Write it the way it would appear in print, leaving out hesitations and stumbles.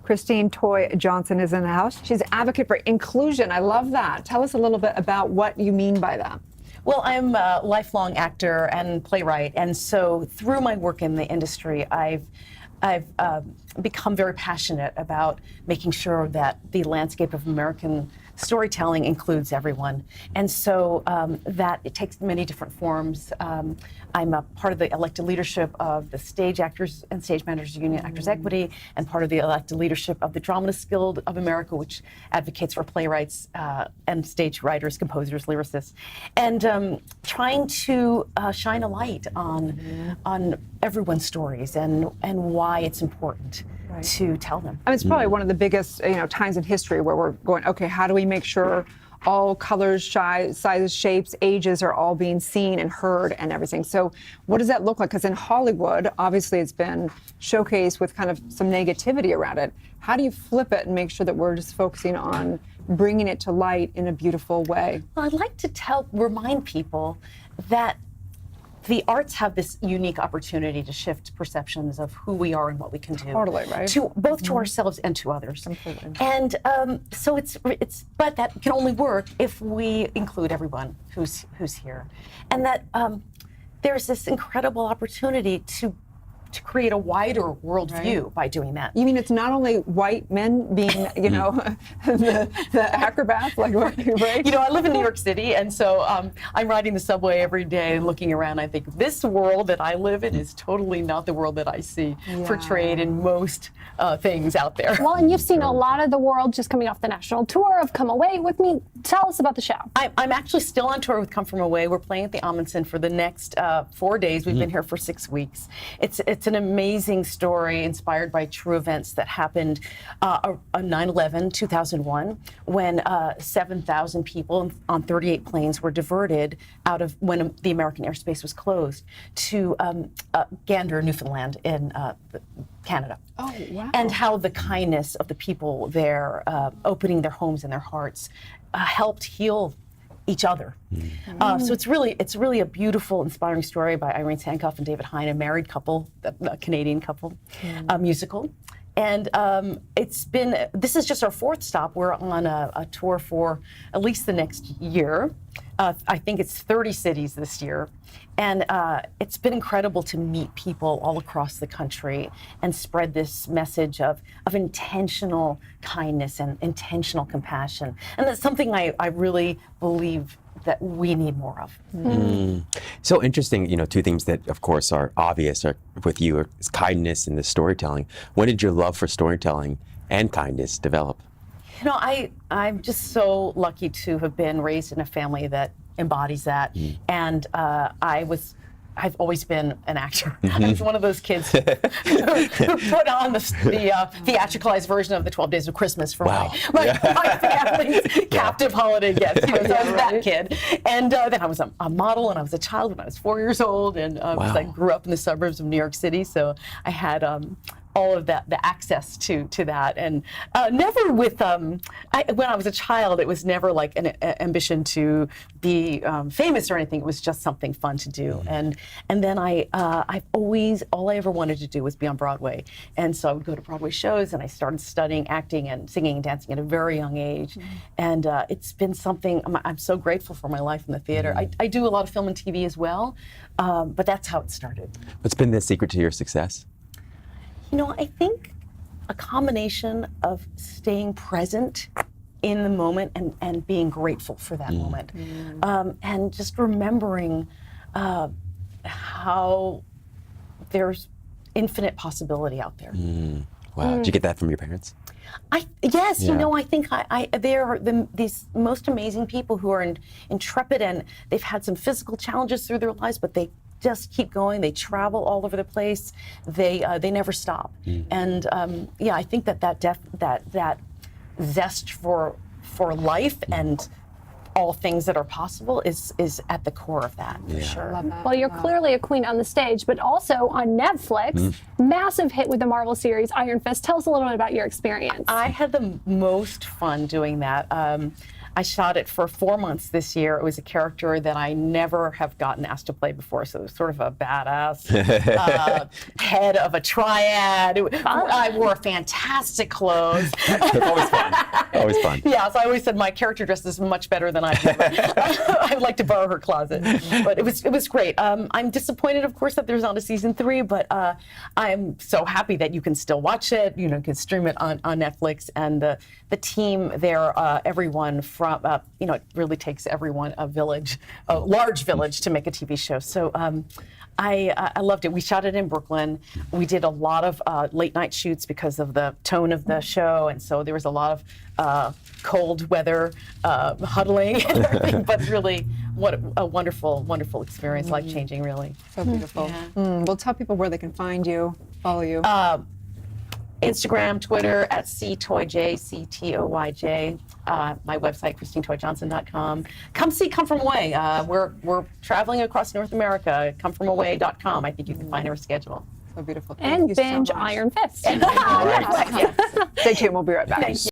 Christine Toy Johnson is in the house. She's an advocate for inclusion. I love that. Tell us a little bit about what you mean by that. Well, I'm a lifelong actor and playwright, and so through my work in the industry, I've become very passionate about making sure that the landscape of American storytelling includes everyone. And so that it takes many different forms. I'm a part of the elected leadership of the Stage Actors and Stage Managers Union Actors Equity, and part of the elected leadership of the Dramatists Guild of America, which advocates for playwrights and stage writers, composers, lyricists, and trying to shine a light on everyone's stories and why it's important to tell them. I mean, it's probably one of the biggest times in history where we're going, okay, how do we make sure all colors, sizes, shapes, ages are all being seen and heard and everything. So what does that look like? Because in Hollywood, obviously it's been showcased with kind of some negativity around it. How do you flip it and make sure that we're just focusing on bringing it to light in a beautiful way? Well, I'd like to remind people that the arts have this unique opportunity to shift perceptions of who we are and what we can do. Totally, right? To both to ourselves and to others. Completely. And so but that can only work if we include everyone who's here, and that there's this incredible opportunity to create a wider worldview by doing that. You mean it's not only white men being, the acrobats, like, right? I live in New York City, and so I'm riding the subway every day and looking around. I think this world that I live in is totally not the world that I see portrayed in most things out there. Well, and you've seen a lot of the world just coming off the national tour of Come Away With Me. Tell us about the show. I'm actually still on tour with Come From Away. We're playing at the Amundsen for the next 4 days. We've been here for 6 weeks. It's an amazing story inspired by true events that happened on 9/11, 2001, when 7,000 people on 38 planes were diverted out of when the American airspace was closed to Gander, Newfoundland in Canada. Oh, wow. And how the kindness of the people there, opening their homes and their hearts, helped heal each other. So it's really a beautiful, inspiring story by Irene Sankoff and David Hine, a married couple, a Canadian couple, a musical. And this is just our 4th stop. We're on a tour for at least the next year. I think it's 30 cities this year. And it's been incredible to meet people all across the country and spread this message of intentional kindness and intentional compassion. And that's something I really believe that we need more of. So interesting, 2 things that of course are obvious with you is kindness and the storytelling. When did your love for storytelling and kindness develop? I'm just so lucky to have been raised in a family that embodies that. And I've always been an actor. I was one of those kids who put on the theatricalized version of the 12 Days of Christmas for my family's captive holiday guest. So I was that kid. And then I was a model, and I was a child when I was 4 years old, and I grew up in the suburbs of New York City, so I had all of that, the access to that, and never with when I was a child, it was never like an ambition to be famous or anything. It was just something fun to do, and then I've always, all I ever wanted to do was be on Broadway, and so I would go to Broadway shows, and I started studying acting and singing and dancing at a very young age, and it's been something I'm so grateful for my life in the theater. I do a lot of film and TV as well, but that's how it started. What's been the secret to your success? I think a combination of staying present in the moment and being grateful for that moment. And just remembering how there's infinite possibility out there. Wow, did you get that from your parents? Yes, I think they're these most amazing people who are intrepid, and they've had some physical challenges through their lives, but they just keep going. They travel all over the place. They never stop. And I think that zest for life and all things that are possible is at the core of that, for sure. Love that. Well, you're clearly a queen on the stage, but also on Netflix. Massive hit with the Marvel series Iron Fist. Tell us a little bit about your experience. I had the most fun doing that. I shot it for 4 months this year. It was a character that I never have gotten asked to play before, so it was sort of a badass head of a triad. I wore fantastic clothes. It's always fun. Always fun. Yeah, so I always said my character dress is much better than I do. I'd like to borrow her closet, but it was great. I'm disappointed, of course, that there's not a season 3, but I'm so happy that you can still watch it. You can stream it on Netflix, and the team there, everyone from it really takes everyone, a large village, to make a TV show. So. I loved it. We shot it in Brooklyn. We did a lot of late night shoots because of the tone of the show, and so there was a lot of cold weather, huddling and everything, but really what a wonderful, wonderful experience, life-changing, really. So beautiful. Yeah. Well, tell people where they can find you, follow you. Instagram, Twitter at CToyJ, CTOYJ. My website, ChristineToyJohnson.com. Come from away. We're traveling across North America. Comefromaway.com. I think you can find our schedule. So beautiful. Thank And you so binge much. Iron Fist. Stay tuned. We'll be right back.